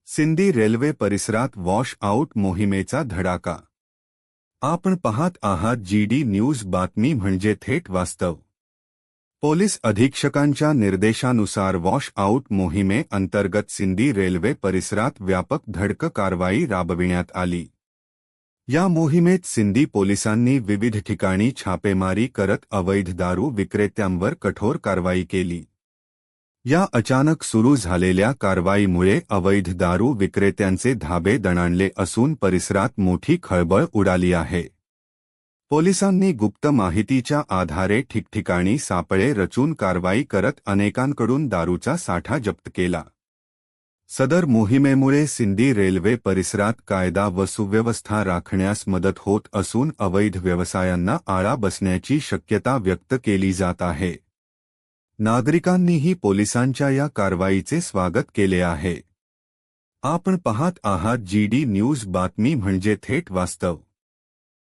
Sindi railway परिसरात wash out मोहिमेचा धडाका। आपण पाहत आहात जीडी न्यूज, बातमी म्हणजे थेट वास्तव। पोलीस अधीक्षकांच्या निर्देशानुसार वॉश आउट मोहिमे अंतर्गत सिंदी रेल्वे परिसरात व्यापक धडक कारवाई राबविण्यात आली। या मोहिमेत सिंदी पोलिसांनी विविध ठिकाणी छापेमारी करत अवैध दारू विक्रेत्यांवर कठोर कारवाई केली। या अचानक सुरू झालेल्या कारवाईमुळे अवैध दारू विक्रेत्यांचे धाबे दणाणले असून परिसरात मोठी खळबळ उडाली आहे। पोलिसांनी गुप्त माहितीच्या आधारे ठिकठिकाणी सापळे रचून कारवाई करत अनेकांकडून दारूचा साठा जप्त केला। सदर मोहिमेमुळे सिंदी रेल्वे परिसरात कायदा व सुव्यवस्था राखण्यास मदत होत असून अवैध व्यवसायांना आळा बसण्याची शक्यता व्यक्त केली जात आहे। नागरिकांनीही पोलिसांच्या या कारवाईचे स्वागत केले आहे। आपण पाहत आहात जीडी न्यूज, बातमी म्हणजे थेट वास्तव।